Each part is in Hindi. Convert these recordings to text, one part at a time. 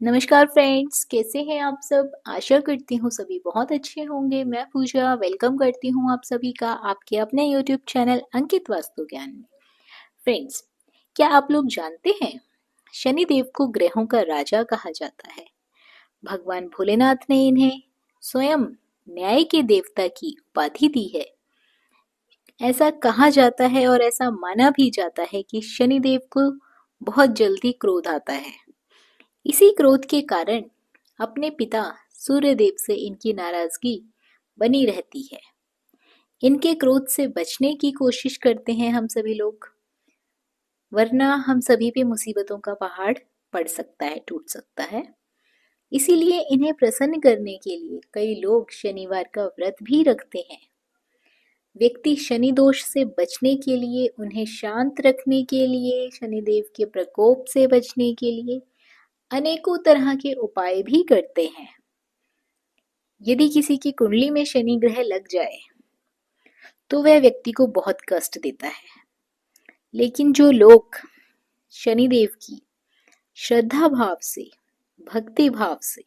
नमस्कार फ्रेंड्स, कैसे हैं आप सब। आशा करती हूँ सभी बहुत अच्छे होंगे। मैं पूजा वेलकम करती हूँ आप सभी का आपके अपने यूट्यूब चैनल अंकित वास्तु ज्ञान में। फ्रेंड्स, क्या आप लोग जानते हैं शनिदेव को ग्रहों का राजा कहा जाता है। भगवान भोलेनाथ ने इन्हें स्वयं न्याय के देवता की उपाधि दी है। ऐसा कहा जाता है और ऐसा माना भी जाता है कि शनिदेव को बहुत जल्दी क्रोध आता है। इसी क्रोध के कारण अपने पिता सूर्यदेव से इनकी नाराजगी बनी रहती है। इनके क्रोध से बचने की कोशिश करते हैं हम सभी लोग, वरना हम सभी पे मुसीबतों का पहाड़ पड़ सकता है, टूट सकता है। इसीलिए इन्हें प्रसन्न करने के लिए कई लोग शनिवार का व्रत भी रखते हैं। व्यक्ति शनि दोष से बचने के लिए, उन्हें शांत रखने के लिए, शनिदेव के प्रकोप से बचने के लिए अनेकों तरह के उपाय भी करते हैं। यदि किसी की कुंडली में शनि ग्रह लग जाए तो वह व्यक्ति को बहुत कष्ट देता है। लेकिन जो लोग शनिदेव की श्रद्धा भाव से, भक्ति भाव से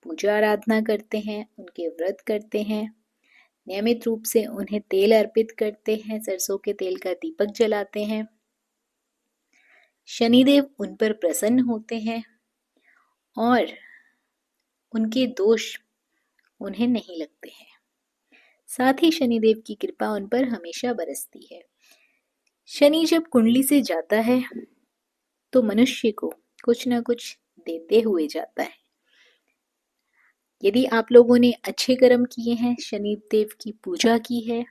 पूजा आराधना करते हैं, उनके व्रत करते हैं, नियमित रूप से उन्हें तेल अर्पित करते हैं, सरसों के तेल का दीपक जलाते हैं, शनिदेव उन पर प्रसन्न होते हैं और उनके दोष उन्हें नहीं लगते हैं। साथ ही शनिदेव की कृपा उन पर हमेशा बरसती है। शनि जब कुंडली से जाता है तो मनुष्य को कुछ ना कुछ देते हुए जाता है। यदि आप लोगों ने अच्छे कर्म किए हैं, शनिदेव की पूजा की है,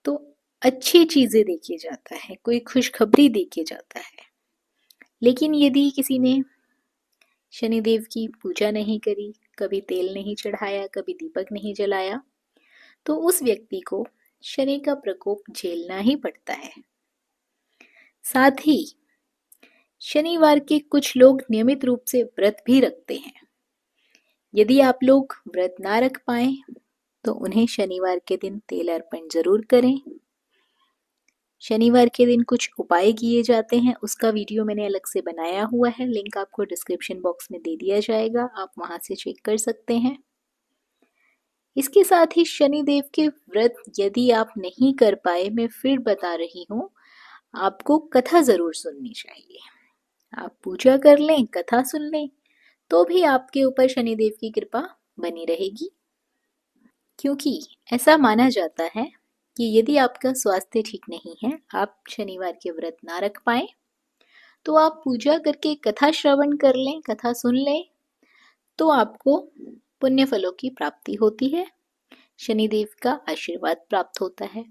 तो अच्छी चीजें देके जाता है, कोई खुशखबरी देके जाता है। लेकिन यदि किसी ने शनिदेव की पूजा नहीं करी, कभी तेल नहीं चढ़ाया, कभी दीपक नहीं जलाया, तो उस व्यक्ति को शनि का प्रकोप झेलना ही पड़ता है। साथ ही शनिवार के कुछ लोग नियमित रूप से व्रत भी रखते हैं। यदि आप लोग व्रत ना रख पाए तो उन्हें शनिवार के दिन तेल अर्पण जरूर करें। शनिवार के दिन कुछ उपाय किए जाते हैं, उसका वीडियो मैंने अलग से बनाया हुआ है, लिंक आपको डिस्क्रिप्शन बॉक्स में दे दिया जाएगा, आप वहां से चेक कर सकते हैं। इसके साथ ही शनिदेव के व्रत यदि आप नहीं कर पाए, मैं फिर बता रही हूँ, आपको कथा जरूर सुननी चाहिए। आप पूजा कर लें, कथा सुन लें, तो भी आपके ऊपर शनिदेव की कृपा बनी रहेगी। क्योंकि ऐसा माना जाता है कि यदि आपका स्वास्थ्य ठीक नहीं है, आप शनिवार के व्रत ना रख पाए, तो आप पूजा करके कथा श्रवण कर लें, कथा सुन लें, तो आपको पुण्य फलों की प्राप्ति होती है, शनिदेव का आशीर्वाद प्राप्त होता है।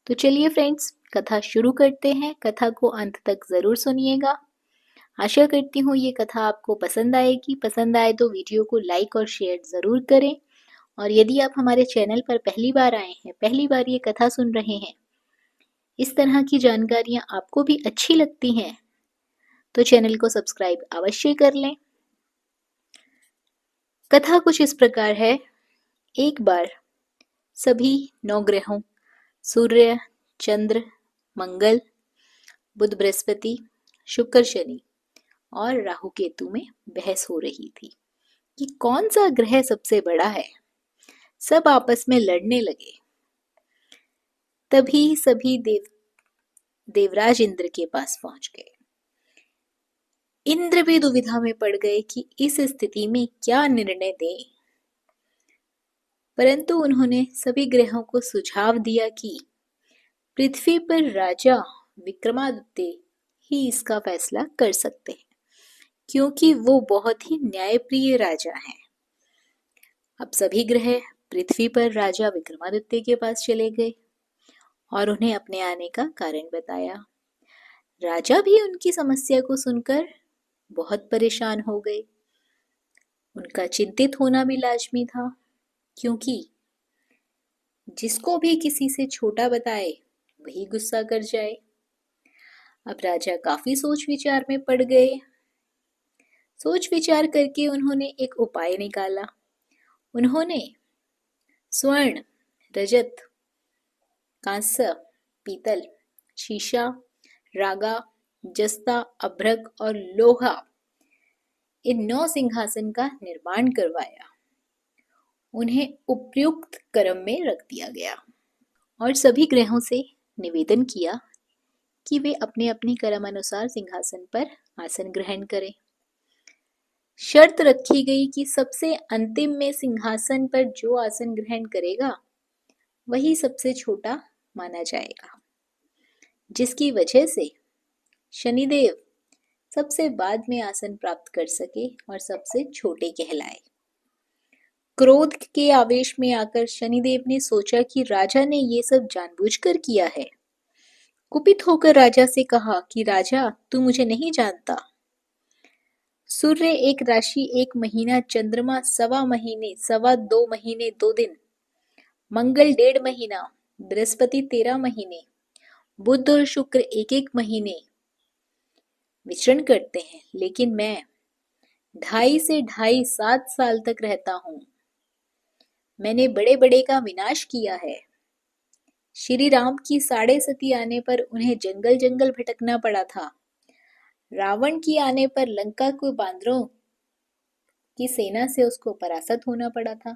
तो चलिए फ्रेंड्स, कथा शुरू करते हैं। कथा को अंत तक जरूर सुनिएगा। आशा करती हूँ ये कथा आपको पसंद आएगी। पसंद आए तो वीडियो को लाइक और शेयर जरूर करें। और यदि आप हमारे चैनल पर पहली बार आए हैं, पहली बार ये कथा सुन रहे हैं, इस तरह की जानकारियां आपको भी अच्छी लगती हैं, तो चैनल को सब्सक्राइब अवश्य कर लें। कथा कुछ इस प्रकार है। एक बार सभी 9 ग्रहों सूर्य, चंद्र, मंगल, बुध, बृहस्पति, शुक्र, शनि और राहु केतु में बहस हो रही थी कि कौन सा ग्रह सबसे बड़ा है। सब आपस में लड़ने लगे। तभी सभी देवराज इंद्र के पास पहुंच गए। इंद्र भी दुविधा में पड़ गए कि इस स्थिति में क्या निर्णय दें। परंतु उन्होंने सभी ग्रहों को सुझाव दिया कि पृथ्वी पर राजा विक्रमादित्य ही इसका फैसला कर सकते हैं, क्योंकि वो बहुत ही न्यायप्रिय राजा हैं। अब सभी ग्रह पृथ्वी पर राजा विक्रमादित्य के पास चले गए और उन्हें अपने आने का कारण बताया। राजा भी उनकी समस्या को सुनकर बहुत परेशान हो गए। उनका चिंतित होना भी लाजमी था, क्योंकि जिसको भी किसी से छोटा बताए वही गुस्सा कर जाए। अब राजा काफी सोच विचार में पड़ गए। सोच विचार करके उन्होंने एक उपाय निकाला। उन्होंने स्वर्ण, रजत, कांस्य, पीतल, शीशा, रागा, जस्ता, अभ्रक और लोहा, इन 9 सिंहासन का निर्माण करवाया। उन्हें उपयुक्त क्रम में रख दिया गया और सभी ग्रहों से निवेदन किया कि वे अपने अपने कर्म अनुसार सिंहासन पर आसन ग्रहण करें। शर्त रखी गई कि सबसे अंतिम में सिंहासन पर जो आसन ग्रहण करेगा वही सबसे छोटा माना जाएगा, जिसकी वजह से शनिदेव सबसे बाद में आसन प्राप्त कर सके और सबसे छोटे कहलाए। क्रोध के आवेश में आकर शनिदेव ने सोचा कि राजा ने ये सब जानबूझकर किया है। कुपित होकर राजा से कहा कि राजा, तू मुझे नहीं जानता। सूर्य 1 राशि 1 महीना, चंद्रमा 1.25 महीने, 2.25 महीने 2 दिन, मंगल 1.5 महीना, बृहस्पति 13 महीने, बुध और शुक्र 1-1 महीने विचरण करते हैं, लेकिन मैं 2.5 से 2.5 7 साल तक रहता हूं। मैंने बड़े बड़े का विनाश किया है। श्री राम की 6.5 आने पर उन्हें जंगल जंगल भटकना पड़ा था। रावण की आने पर लंका को बांदरों की सेना से उसको परास्त होना पड़ा था।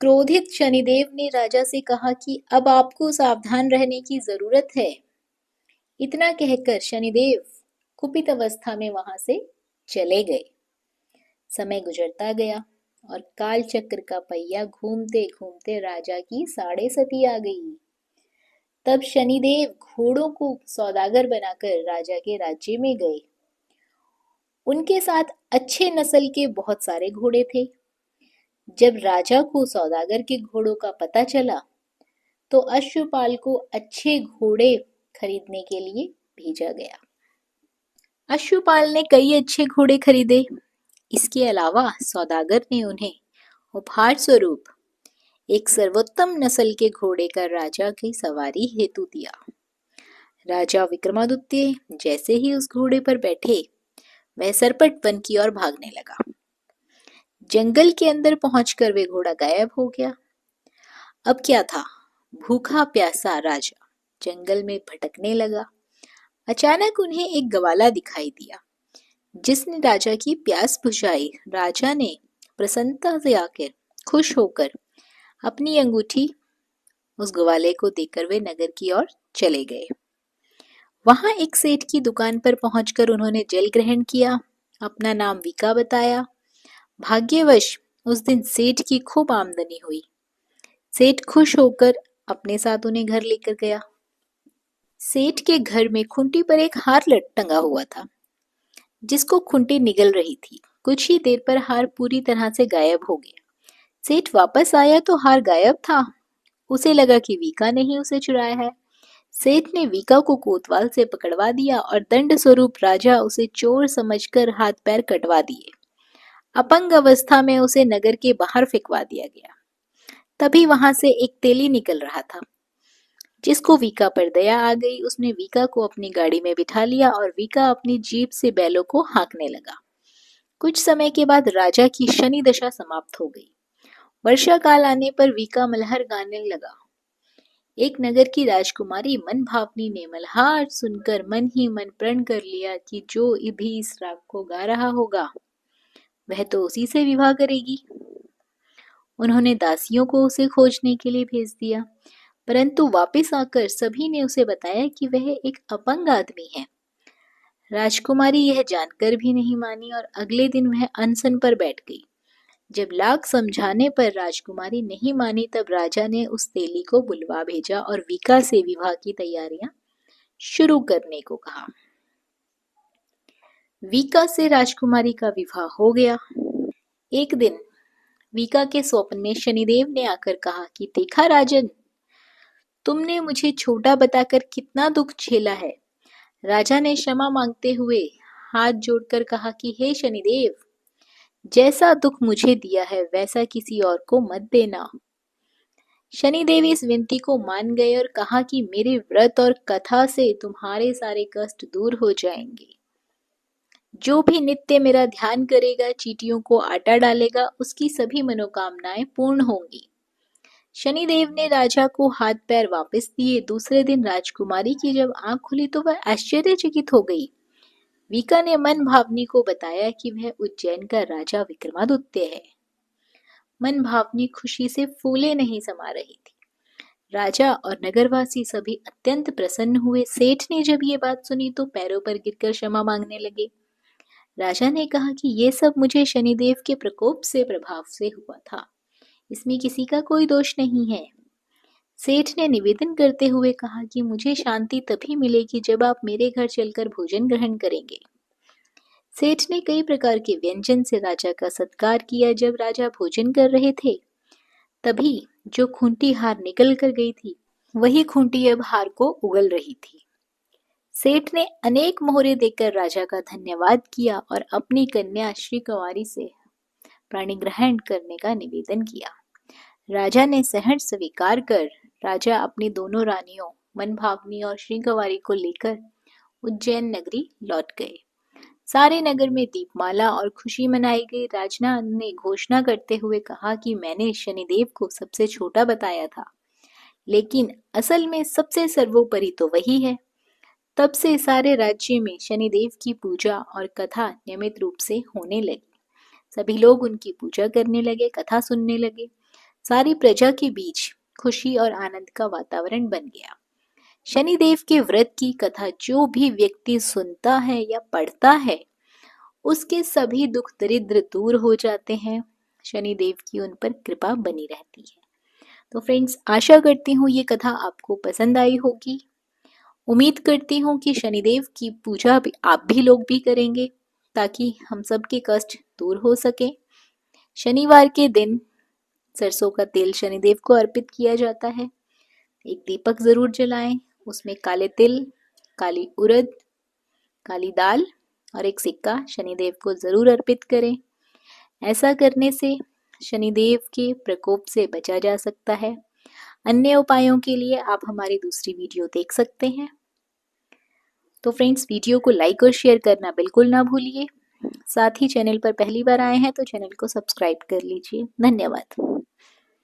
क्रोधित शनिदेव ने राजा से कहा कि अब आपको सावधान रहने की जरूरत है। इतना कहकर शनिदेव कुपित अवस्था में वहां से चले गए। समय गुजरता गया और काल चक्र का पहिया घूमते घूमते राजा की 6.5 आ गई। तब शनिदेव घोड़ों को सौदागर बनाकर राजा के राज्य में गए। उनके साथ अच्छे नस्ल के बहुत सारे घोड़े थे। जब राजा को सौदागर के घोड़ों का पता चला तो अश्वपाल को अच्छे घोड़े खरीदने के लिए भेजा गया। अश्वपाल ने कई अच्छे घोड़े खरीदे। इसके अलावा सौदागर ने उन्हें उपहार स्वरूप एक सर्वोत्तम नस्ल के घोड़े का राजा की सवारी हेतु दिया। राजा विक्रमादित्य जैसे ही उस घोड़े पर बैठे, वह सरपट वन की ओर भागने लगा। जंगल के अंदर पहुंचकर वे घोड़ा गायब हो गया। अब क्या था, भूखा प्यासा राजा जंगल में भटकने लगा। अचानक उन्हें एक ग्वाला दिखाई दिया, जिसने राजा की प्यास बुझाई। राजा ने प्रसन्नता से आकर खुश होकर अपनी अंगूठी उस ग्वाले को देकर वे नगर की ओर चले गए। वहां एक सेठ की दुकान पर पहुंचकर उन्होंने जल ग्रहण किया। अपना नाम विका बताया। भाग्यवश उस दिन सेठ की खूब आमदनी हुई। सेठ खुश होकर अपने साथ उन्हें घर लेकर गया। सेठ के घर में खूंटी पर एक हार टंगा हुआ था, जिसको खूंटी निगल रही थी। कुछ ही देर पर हार पूरी तरह से गायब हो गया। सेठ वापस आया तो हार गायब था। उसे लगा कि वीका ने ही उसे चुराया है। सेठ ने वीका को कोतवाल से पकड़वा दिया और दंड स्वरूप राजा उसे चोर समझकर हाथ पैर कटवा दिए। अपंग अवस्था में उसे नगर के बाहर फेंकवा दिया गया। तभी वहां से एक तेली निकल रहा था, जिसको वीका पर दया आ गई। उसने वीका को अपनी गाड़ी में बिठा लिया और वीका अपनी जीप से बैलों को हाँकने लगा। कुछ समय के बाद राजा की शनि दशा समाप्त हो गई। वर्षा काल आने पर वीका मल्हार गाने लगा। एक नगर की राजकुमारी मन भावनी ने मल्हार सुनकर मन ही मन प्रण कर लिया कि जो भी इस राग को गा रहा होगा वह तो उसी से विवाह करेगी। उन्होंने दासियों को उसे खोजने के लिए भेज दिया, परंतु वापस आकर सभी ने उसे बताया कि वह एक अपंग आदमी है। राजकुमारी यह जानकर भी नहीं मानी और अगले दिन वह अनशन पर बैठ गई। जब लाख समझाने पर राजकुमारी नहीं मानी, तब राजा ने उस तेली को बुलवा भेजा और वीका से विवाह की तैयारियां शुरू करने को कहा। वीका से राजकुमारी का विवाह हो गया। एक दिन वीका के स्वप्न में शनिदेव ने आकर कहा कि देखा राजन, तुमने मुझे छोटा बताकर कितना दुख झेला है। राजा ने क्षमा मांगते हुए हाथ जोड़कर कहा कि हे शनिदेव, जैसा दुख मुझे दिया है वैसा किसी और को मत देना। शनिदेव इस विनती को मान गए और कहा कि मेरे व्रत और कथा से तुम्हारे सारे कष्ट दूर हो जाएंगे। जो भी नित्य मेरा ध्यान करेगा, चींटियों को आटा डालेगा, उसकी सभी मनोकामनाएं पूर्ण होंगी। शनिदेव ने राजा को हाथ पैर वापस दिए। दूसरे दिन राजकुमारी की जब आंख खुली तो वह आश्चर्यचकित हो गई। वीका ने मन भावनी को बताया कि वह उज्जैन का राजा विक्रमादित्य है। मन भावनी खुशी से फूले नहीं समा रही थी। राजा और नगरवासी सभी अत्यंत प्रसन्न हुए। सेठ ने जब ये बात सुनी तो पैरों पर गिरकर क्षमा मांगने लगे। राजा ने कहा कि ये सब मुझे शनिदेव के प्रकोप से प्रभाव से हुआ था, इसमें किसी का कोई दोष नहीं है। सेठ ने निवेदन करते हुए कहा कि मुझे शांति तभी मिलेगी जब आप मेरे घर चलकर भोजन ग्रहण करेंगे। सेठ ने कई प्रकार के व्यंजन से राजा का सत्कार किया। जब राजा भोजन कर रहे थे तभी जो खूंटी हार निकल कर गई थी, वही खूंटी अब हार को उगल रही थी। सेठ ने अनेक मोहरे देकर राजा का धन्यवाद किया और अपनी कन्या श्री कुंवारी से प्राणी ग्रहण करने का निवेदन किया। राजा ने सहर्ष स्वीकार कर राजा अपनी दोनों रानियों मनभावनी और श्री कुंवारी को लेकर उज्जैन नगरी लौट गए। सारे नगर में दीपमाला और खुशी मनाई गई। राजा ने घोषणा करते हुए कहा कि मैंने शनिदेव को सबसे छोटा बताया था, लेकिन असल में सबसे सर्वोपरि तो वही है। तब से सारे राज्य में शनिदेव की पूजा और कथा नियमित रूप से होने लगी। सभी लोग उनकी पूजा करने लगे, कथा सुनने लगे। सारी प्रजा के बीच खुशी और आनंद का वातावरण बन गया। शनिदेव के व्रत की कथा जो भी व्यक्ति सुनता है या पढ़ता है, उसके सभी दुख दरिद्र दूर हो जाते हैं। शनिदेव की उन पर कृपा बनी रहती है। तो फ्रेंड्स, आशा करती हूँ ये कथा आपको पसंद आई होगी। उम्मीद करती हूँ कि शनिदेव की पूजा भी आप भी लोग भी करेंगे ताकि हम सबके कष्ट दूर हो सके। शनिवार के दिन सरसों का तेल शनिदेव को अर्पित किया जाता है। एक दीपक जरूर जलाएं, उसमें काले तिल, काली उड़द, काली दाल और एक सिक्का शनिदेव को जरूर अर्पित करें। ऐसा करने से शनिदेव के प्रकोप से बचा जा सकता है। अन्य उपायों के लिए आप हमारी दूसरी वीडियो देख सकते हैं। तो फ्रेंड्स, वीडियो को लाइक और शेयर करना बिल्कुल ना भूलिए। साथ ही चैनल पर पहली बार आए हैं तो चैनल को सब्सक्राइब कर लीजिए। धन्यवाद।